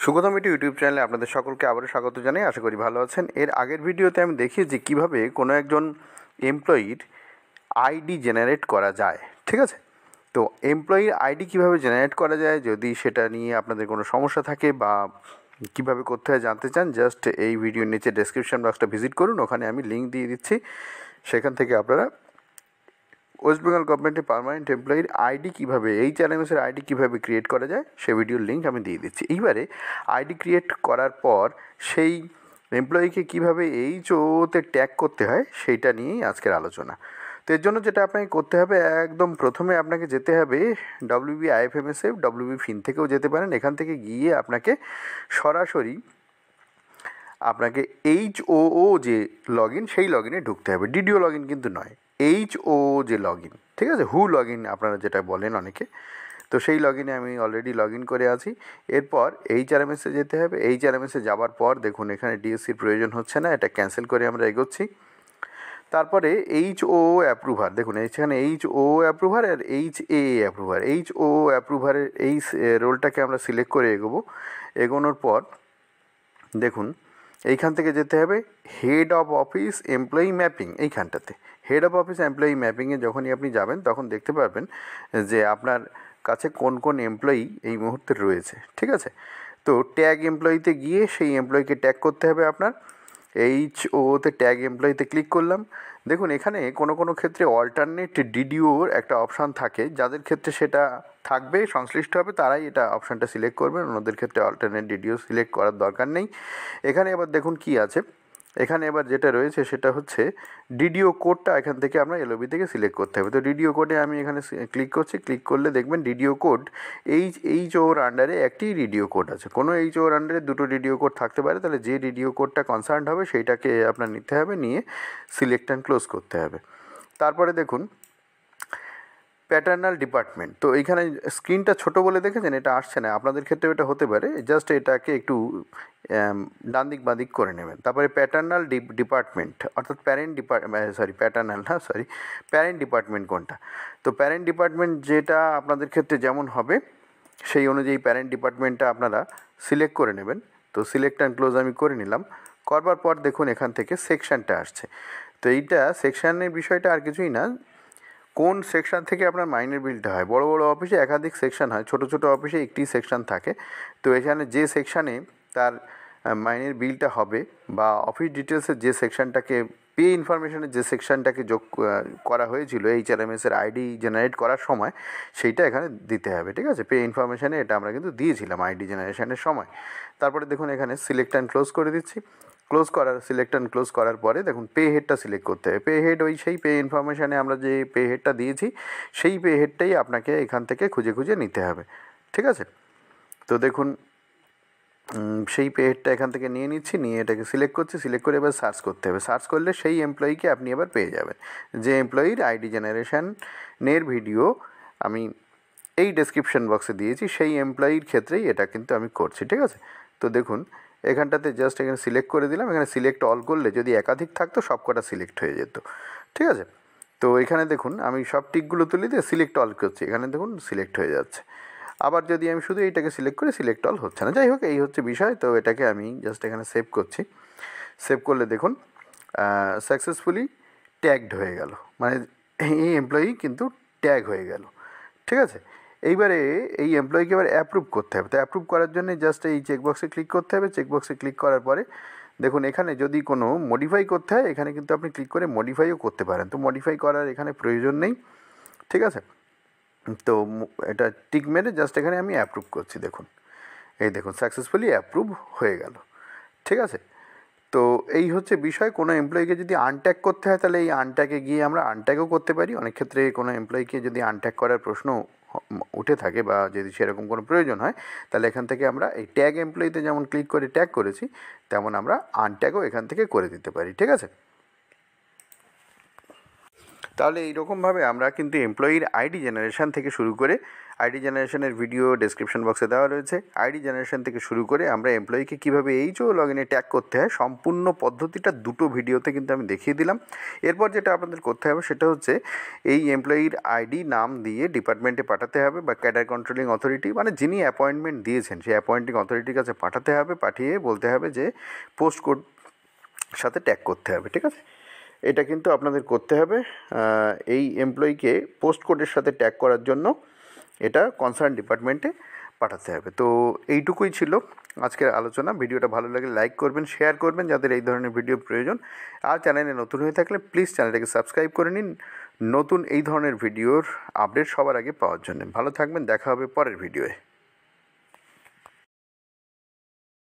সুগতম এটি ইউটিউব চ্যানেলে আপনাদের সকলকে আবারও স্বাগত জানাই। আশা করি ভালো আছেন। এর আগের ভিডিওতে আমি দেখিয়েছি কীভাবে কোনো একজন এমপ্লয়ির আইডি জেনারেট করা যায়, ঠিক আছে? তো এমপ্লয়ির আইডি কীভাবে জেনারেট করা যায়, যদি সেটা নিয়ে আপনাদের কোনো সমস্যা থাকে বা কীভাবে করতে হয় জানতে চান, জাস্ট এই ভিডিওর নিচে ডেসক্রিপশন বক্সটা ভিজিট করুন, ওখানে আমি লিঙ্ক দিয়ে দিচ্ছি। সেখান থেকে আপনারা ওয়েস্ট বেঙ্গল গভর্নমেন্টের পার্মানেন্ট এমপ্লয়ির আইডি কীভাবে, HRMS-এর আইডি কীভাবে ক্রিয়েট করা যায় সে ভিডিওর লিঙ্ক আমি দিয়ে দিচ্ছি। এইবারে আইডি ক্রিয়েট করার পর সেই এমপ্লয়িকে কীভাবে HO-তে ট্যাগ করতে হয় সেইটা নিয়েই আজকের আলোচনা। তো এর জন্য যেটা আপনাকে করতে হবে, একদম প্রথমে আপনাকে যেতে হবে WB-IFMSF, WB-FIN থেকেও যেতে পারেন। এখান থেকে গিয়ে আপনাকে সরাসরি আপনাকে HOO যে লগ ইন, সেই লগ ইনে ঢুকতে হবে। DDO লগ ইন কিন্তু নয়, HOO যে লগ ইন, ঠিক আছে? হু লগ ইন আপনারা যেটা বলেন অনেকে, তো সেই লগ ইনে আমি অলরেডি লগ ইন করে আছি। এরপর HRMS-এ যেতে হবে। HRMS-এ যাওয়ার পর দেখুন এখানে DSCর প্রয়োজন হচ্ছে না, এটা ক্যান্সেল করে আমরা এগোচ্ছি। তারপরে HOO অ্যাপ্রুভার, দেখুন এখানে HOO অ্যাপ্রুভার আর HAA অ্যাপ্রুভার। HOO অ্যাপ্রুভারের এই রোলটাকে আমরা সিলেক্ট করে এগোনোর পর দেখুন এইখান থেকে যেতে হবে head of office employee mapping. এইখানটাতে হেড অফ অফিস এমপ্লয়ি ম্যাপিংয়ে যখনই আপনি যাবেন তখন দেখতে পারবেন যে আপনার কাছে কোন কোন এমপ্লয়ি এই মুহূর্তে রয়েছে, ঠিক আছে? তো ট্যাগ এমপ্লয়িতে গিয়ে সেই এমপ্লয়িকে ট্যাগ করতে হবে আপনার। HOO-তে ট্যাগ এমপ্লয়িতে ক্লিক করলাম। দেখুন এখানে কোনো ক্ষেত্রে অল্টারনেট DDO-র একটা অপশান থাকে, যাদের ক্ষেত্রে সেটা থাকবে, সংশ্লিষ্ট হবে, তারাই এটা অপশানটা সিলেক্ট করবেন। অন্যদের ক্ষেত্রে অল্টারনেট DDO সিলেক্ট করার দরকার নেই। এখানে এবার দেখুন কি আছে, এখানে এবার যেটা রয়েছে সেটা হচ্ছে DDO কোডটা এখান থেকে আমরা LOB থেকে সিলেক্ট করতে হবে। তো DDO কোডে আমি এখানে ক্লিক করছি। ক্লিক করলে দেখবেন DDO কোড HOর আন্ডারে একটি DDO কোড আছে। কোনো HOর আন্ডারে দুটো DDO কোড থাকতে পারে, তাহলে যে DDO কোডটা কনসার্ন হবে সেইটাকে আপনার নিতে হবে, নিয়ে সিলেক্ট অ্যান্ড ক্লোজ করতে হবে। তারপরে দেখুন প্যাটার্নাল ডিপার্টমেন্ট, তো এইখানে স্ক্রিনটা ছোটো বলে দেখেছেন, এটা আসছে না, আপনাদের ক্ষেত্রেও এটা হতে পারে। জাস্ট এটাকে একটু ডান দিক বাঁ দিক করে নেবেন। তারপরে প্যাটার্নাল ডিপার্টমেন্ট, অর্থাৎ প্যারেন্ট ডিপার্টমেন্ট কোনটা? তো প্যারেন্ট ডিপার্টমেন্ট যেটা আপনাদের ক্ষেত্রে যেমন হবে সেই অনুযায়ী প্যারেন্ট ডিপার্টমেন্টটা আপনারা সিলেক্ট করে নেবেন। তো সিলেক্ট অ্যান্ড ক্লোজ আমি করে নিলাম। করবার পর দেখুন এখান থেকে সেকশানটা আসছে। তো এইটা সেকশানের বিষয়টা আর কিছুই না, কোন সেকশান থেকে আপনার মাইনের বিলটা হয়। বড় বড় অফিসে একাধিক সেকশান হয়, ছোট ছোট অফিসে একটি সেকশান থাকে। তো এখানে যে সেকশানে তার মাইনের বিলটা হবে, বা অফিস ডিটেলসের যে সেকশানটাকে, পে ইনফরমেশনের যে সেকশানটাকে যোগ করা হয়েছিল HRMS-এর আইডি জেনারেট করার সময়, সেইটা এখানে দিতে হবে, ঠিক আছে? পে ইনফরমেশানে এটা আমরা কিন্তু দিয়েছিলাম আইডি জেনারেশনের সময়। তারপরে দেখুন এখানে সিলেক্ট অ্যান্ড ক্লোজ করে দিচ্ছি। সিলেক্ট অ্যান্ড ক্লোজ করার পরে দেখুন পে হেডটা সিলেক্ট করতে হবে। পে হেড ওই সেই পে ইনফরমেশানে আমরা যে পে হেডটা দিয়েছি সেই পে হেডটাই আপনাকে এখান থেকে খুঁজে খুঁজে নিতে হবে, ঠিক আছে? তো দেখুন সেই পে হেডটা এখান থেকে নিয়ে নিচ্ছি, নিয়ে এটাকে সিলেক্ট করছি। সিলেক্ট করে এবার সার্চ করতে হবে। সার্চ করলে সেই এমপ্লয়িকে আপনি এবার পেয়ে যাবেন, যে এমপ্লয়ির আইডি জেনারেশনের ভিডিও আমি এই ডেসক্রিপশন বক্সে দিয়েছি, সেই এমপ্লয়ির ক্ষেত্রেই এটা কিন্তু আমি করছি, ঠিক আছে? তো দেখুন এখানটাতে জাস্ট এখানে সিলেক্ট করে দিলাম। এখানে সিলেক্ট অল করলে যদি একাধিক থাকতো সব কটা সিলেক্ট হয়ে যেত, ঠিক আছে? তো এখানে দেখুন আমি সব টিকগুলো তুলে দিয়ে সিলেক্ট অল করছি, এখানে দেখুন সিলেক্ট হয়ে যাচ্ছে। আবার যদি আমি শুধু এইটাকে সিলেক্ট করি, সিলেক্ট অল হচ্ছে না। যাই হোক, এই হচ্ছে বিষয়। তো এটাকে আমি জাস্ট এখানে সেভ করছি। সেভ করলে দেখুন সাকসেসফুলি ট্যাগড হয়ে গেল, মানে এই এমপ্লয়ি কিন্তু ট্যাগ হয়ে গেল, ঠিক আছে? এইবারে এই এমপ্লয়িকে এবার অ্যাপ্রুভ করতে হবে। তো অ্যাপ্রুভ করার জন্য জাস্ট এই চেকবক্সে ক্লিক করতে হবে। চেকবক্সে ক্লিক করার পরে দেখুন এখানে যদি কোনো মডিফাই করতে হয়, এখানে কিন্তু আপনি ক্লিক করে মডিফাইও করতে পারেন। তো মডিফাই করার এখানে প্রয়োজন নেই, ঠিক আছে? তো এটা টিক মেরে জাস্ট এখানে আমি অ্যাপ্রুভ করছি। দেখুন এই দেখুন সাকসেসফুলি অ্যাপ্রুভ হয়ে গেল, ঠিক আছে? তো এই হচ্ছে বিষয়। কোনো এমপ্লয়িকে যদি আনট্যাগ করতে হয় তাহলে এই আনট্যাগে গিয়ে আমরা আনট্যাগও করতে পারি। অনেক ক্ষেত্রে কোনো এমপ্লয়িকে যদি আনট্যাগ করার প্রশ্ন উঠে থাকে বা যদি সেরকম কোনো প্রয়োজন হয়, তাহলে এখান থেকে আমরা এই ট্যাগ এমপ্লয়িতে যেমন ক্লিক করে ট্যাগ করেছি, তেমন আমরা আনট্যাগও এখান থেকে করে দিতে পারি, ঠিক আছে? তাহলে এইরকমভাবে আমরা কিন্তু এমপ্লয়ির আইডি জেনারেশান থেকে শুরু করে আইডি জেনারেশনের ভিডিও ডেসক্রিপশন বক্সে দেওয়া রয়েছে। আইডি জেনারেশন থেকে শুরু করে আমরা এমপ্লয়িকে কীভাবে এইচও লগ ইনে ট্যাগ করতে হয় সম্পূর্ণ পদ্ধতিটা দুটো ভিডিওতে কিন্তু আমি দেখিয়ে দিলাম। এরপর যেটা আপনাদের করতে হবে সেটা হচ্ছে এই এমপ্লয়ির আইডি নাম দিয়ে ডিপার্টমেন্টে পাঠাতে হবে বা ক্যাডার কন্ট্রোলিং অথরিটি মানে যিনি অ্যাপয়েন্টমেন্ট দিয়েছেন সেই অ্যাপয়েন্টিং অথরিটির কাছে পাঠাতে হবে, পাঠিয়ে বলতে হবে যে পোস্ট কোড সাথে ট্যাগ করতে হবে। ঠিক আছে, এটা কিন্তু আপনাদের করতে হবে। এই এমপ্লয়িকে পোস্ট কোডের সাথে ট্যাগ করার জন্য এটা কনসার্ন ডিপার্টমেন্টে পাঠাতে হবে। তো এইটুকুই ছিল আজকের আলোচনা। ভিডিওটা ভালো লাগলে লাইক করবেন, শেয়ার করবেন যাদের এই ধরনের ভিডিও প্রয়োজন। আর চ্যানেলে নতুন হয়ে থাকলে প্লিজ চ্যানেলটাকে সাবস্ক্রাইব করে নিন নতুন এই ধরনের ভিডিওর আপডেট সবার আগে পাওয়ার জন্য। ভালো থাকবেন, দেখা হবে পরের ভিডিওয়ে।